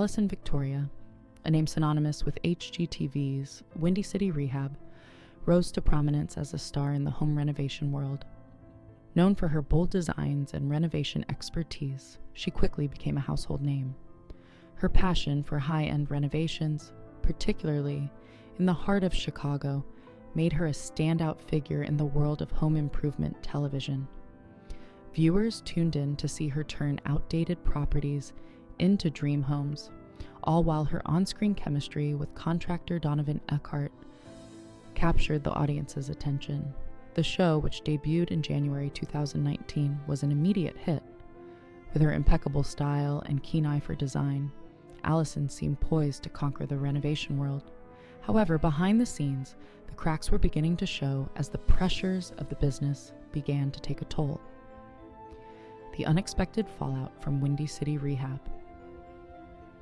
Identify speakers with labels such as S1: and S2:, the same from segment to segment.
S1: Alison Victoria, a name synonymous with HGTV's Windy City Rehab, rose to prominence as a star in the home renovation world. Known for her bold designs and renovation expertise, she quickly became a household name. Her passion for high-end renovations, particularly in the heart of Chicago, made her a standout figure in the world of home improvement television. Viewers tuned in to see her turn outdated properties into dream homes, all while her on-screen chemistry with contractor Donovan Eckhardt captured the audience's attention. The show, which debuted in January 2019, was an immediate hit. With her impeccable style and keen eye for design, Alison seemed poised to conquer the renovation world. However, behind the scenes, the cracks were beginning to show as the pressures of the business began to take a toll. The unexpected fallout from Windy City Rehab.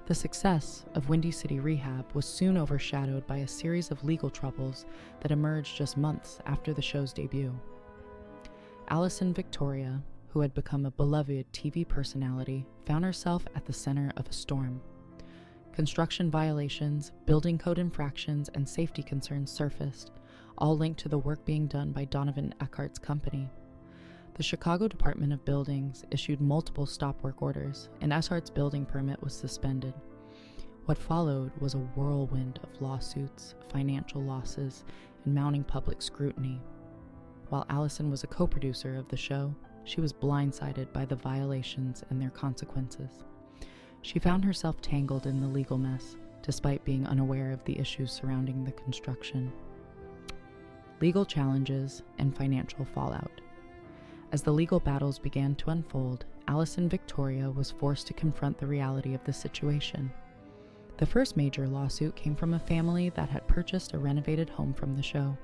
S1: The success of Windy City Rehab was soon overshadowed by a series of legal troubles that emerged just months after the show's debut. Alison Victoria, who had become a beloved TV personality, found herself at the center of a storm. Construction violations, building code infractions, and safety concerns surfaced, all linked to the work being done by Donovan Eckhardt's company. The Chicago Department of Buildings issued multiple stop work orders, and Eckhardt's building permit was suspended. What followed was a whirlwind of lawsuits, financial losses, and mounting public scrutiny. While Alison was a co-producer of the show, she was blindsided by the violations and their consequences. She found herself tangled in the legal mess, despite being unaware of the issues surrounding the construction. Legal challenges and financial fallout. As the legal battles began to unfold, Alison Victoria was forced to confront the reality of the situation. The first major lawsuit came from a family that had purchased a renovated home from the show.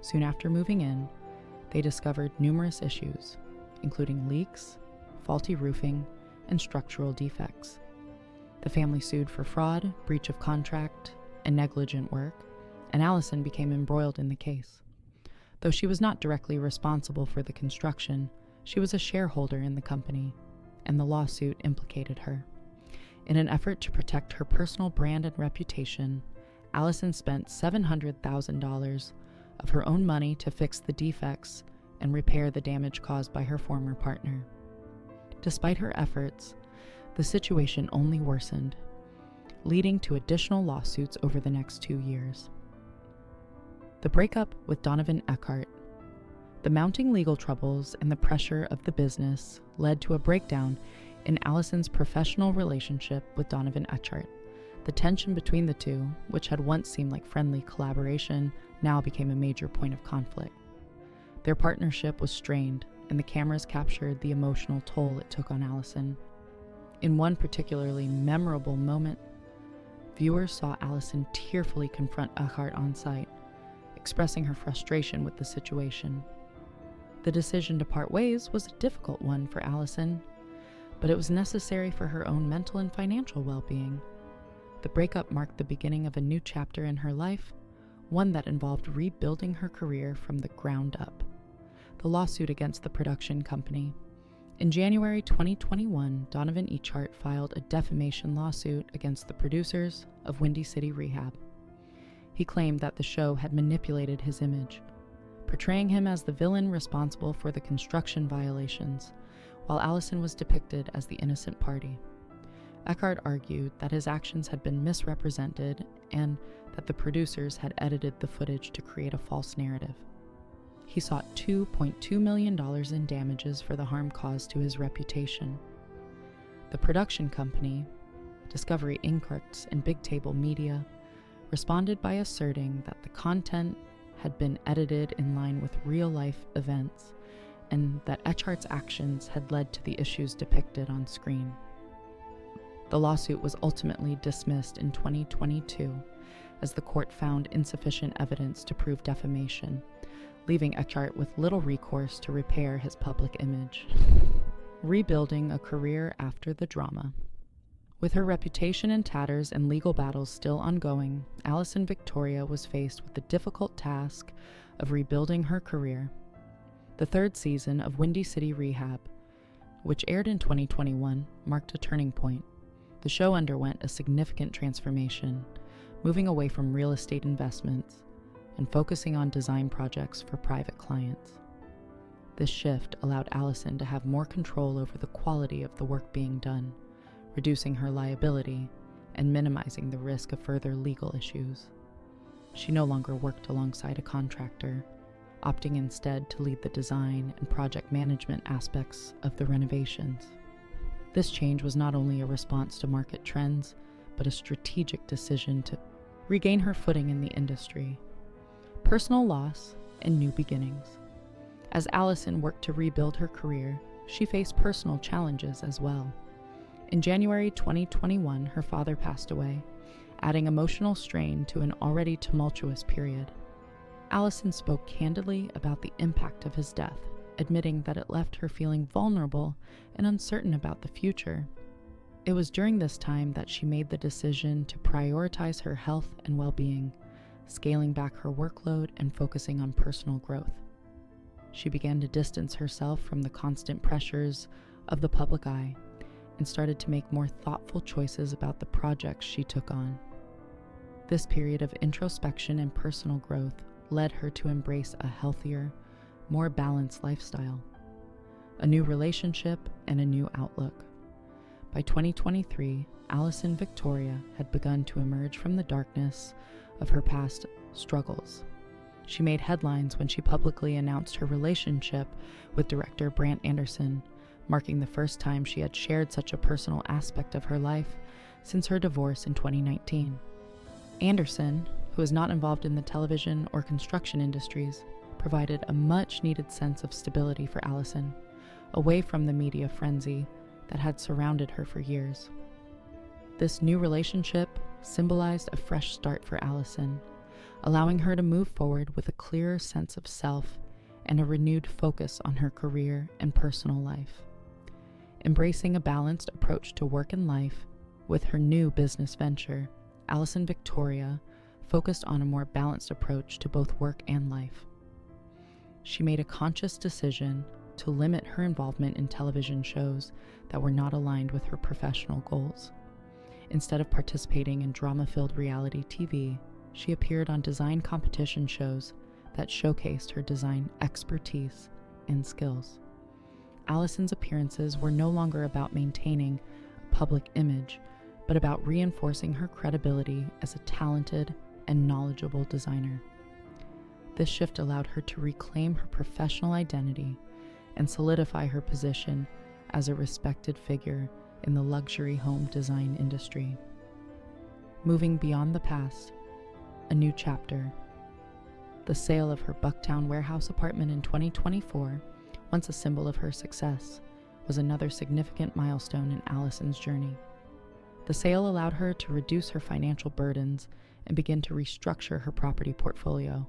S1: Soon after moving in, they discovered numerous issues, including leaks, faulty roofing, and structural defects. The family sued for fraud, breach of contract, and negligent work, and Alison became embroiled in the case. Though she was not directly responsible for the construction, she was a shareholder in the company, and the lawsuit implicated her. In an effort to protect her personal brand and reputation, Alison spent $700,000 of her own money to fix the defects and repair the damage caused by her former partner. Despite her efforts, the situation only worsened, leading to additional lawsuits over the next 2 years. The breakup with Donovan Eckhardt. The mounting legal troubles and the pressure of the business led to a breakdown in Alison's professional relationship with Donovan Eckhardt. The tension between the two, which had once seemed like friendly collaboration, now became a major point of conflict. Their partnership was strained, and the cameras captured the emotional toll it took on Alison. In one particularly memorable moment, viewers saw Alison tearfully confront Eckhardt on site, expressing her frustration with the situation. The decision to part ways was a difficult one for Alison, but it was necessary for her own mental and financial well-being. The breakup marked the beginning of a new chapter in her life, one that involved rebuilding her career from the ground up. The lawsuit against the production company. In January 2021, Donovan Eckhardt filed a defamation lawsuit against the producers of Windy City Rehab. He claimed that the show had manipulated his image, portraying him as the villain responsible for the construction violations, while Alison was depicted as the innocent party. Eckhardt argued that his actions had been misrepresented and that the producers had edited the footage to create a false narrative. He sought $2.2 million in damages for the harm caused to his reputation. The production company, Discovery Incorrect and Big Table Media, responded by asserting that the content had been edited in line with real-life events and that Eckhardt's actions had led to the issues depicted on screen. The lawsuit was ultimately dismissed in 2022 as the court found insufficient evidence to prove defamation, leaving Eckhardt with little recourse to repair his public image. Rebuilding a career after the drama. With her reputation in tatters and legal battles still ongoing, Alison Victoria was faced with the difficult task of rebuilding her career. The third season of Windy City Rehab, which aired in 2021, marked a turning point. The show underwent a significant transformation, moving away from real estate investments and focusing on design projects for private clients. This shift allowed Alison to have more control over the quality of the work being done, reducing her liability and minimizing the risk of further legal issues. She no longer worked alongside a contractor, opting instead to lead the design and project management aspects of the renovations. This change was not only a response to market trends, but a strategic decision to regain her footing in the industry. Personal loss and new beginnings. As Alison worked to rebuild her career, she faced personal challenges as well. In January 2021, her father passed away, adding emotional strain to an already tumultuous period. Alison spoke candidly about the impact of his death, admitting that it left her feeling vulnerable and uncertain about the future. It was during this time that she made the decision to prioritize her health and well-being, scaling back her workload and focusing on personal growth. She began to distance herself from the constant pressures of the public eye and started to make more thoughtful choices about the projects she took on. This period of introspection and personal growth led her to embrace a healthier, more balanced lifestyle, a new relationship, and a new outlook. By 2023, Alison Victoria had begun to emerge from the darkness of her past struggles. She made headlines when she publicly announced her relationship with director Brant Anderson, marking the first time she had shared such a personal aspect of her life since her divorce in 2019. Anderson, who is not involved in the television or construction industries, provided a much-needed sense of stability for Alison, away from the media frenzy that had surrounded her for years. This new relationship symbolized a fresh start for Alison, allowing her to move forward with a clearer sense of self and a renewed focus on her career and personal life. Embracing a balanced approach to work and life, with her new business venture, Alison Victoria focused on a more balanced approach to both work and life. She made a conscious decision to limit her involvement in television shows that were not aligned with her professional goals. Instead of participating in drama-filled reality TV, she appeared on design competition shows that showcased her design expertise and skills. Alison's appearances were no longer about maintaining a public image, but about reinforcing her credibility as a talented and knowledgeable designer. This shift allowed her to reclaim her professional identity and solidify her position as a respected figure in the luxury home design industry. Moving beyond the past, a new chapter. The sale of her Bucktown warehouse apartment in 2024, once a symbol of her success, was another significant milestone in Alison's journey. The sale allowed her to reduce her financial burdens and begin to restructure her property portfolio.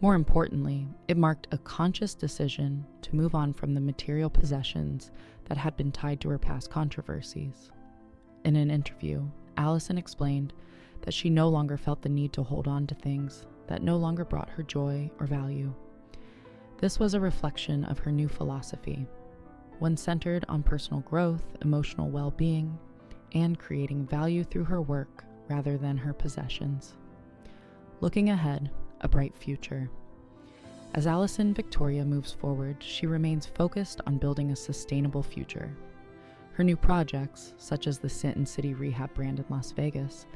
S1: More importantly, it marked a conscious decision to move on from the material possessions that had been tied to her past controversies. In an interview, Alison explained that she no longer felt the need to hold on to things that no longer brought her joy or value. This was a reflection of her new philosophy, one centered on personal growth, emotional well-being, and creating value through her work rather than her possessions. Looking ahead, a bright future. As Alison Victoria moves forward, she remains focused on building a sustainable future. Her new projects, such as the Windy City Rehab brand in Las Vegas,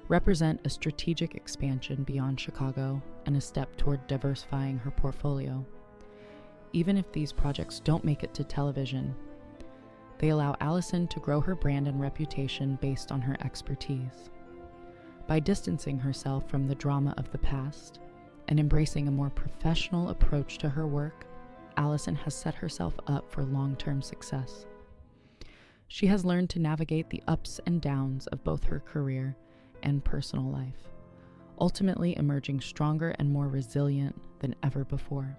S1: represent a strategic expansion beyond Chicago and a step toward diversifying her portfolio. Even if these projects don't make it to television, they allow Alison to grow her brand and reputation based on her expertise. By distancing herself from the drama of the past and embracing a more professional approach to her work, Alison has set herself up for long-term success. She has learned to navigate the ups and downs of both her career and personal life, ultimately emerging stronger and more resilient than ever before.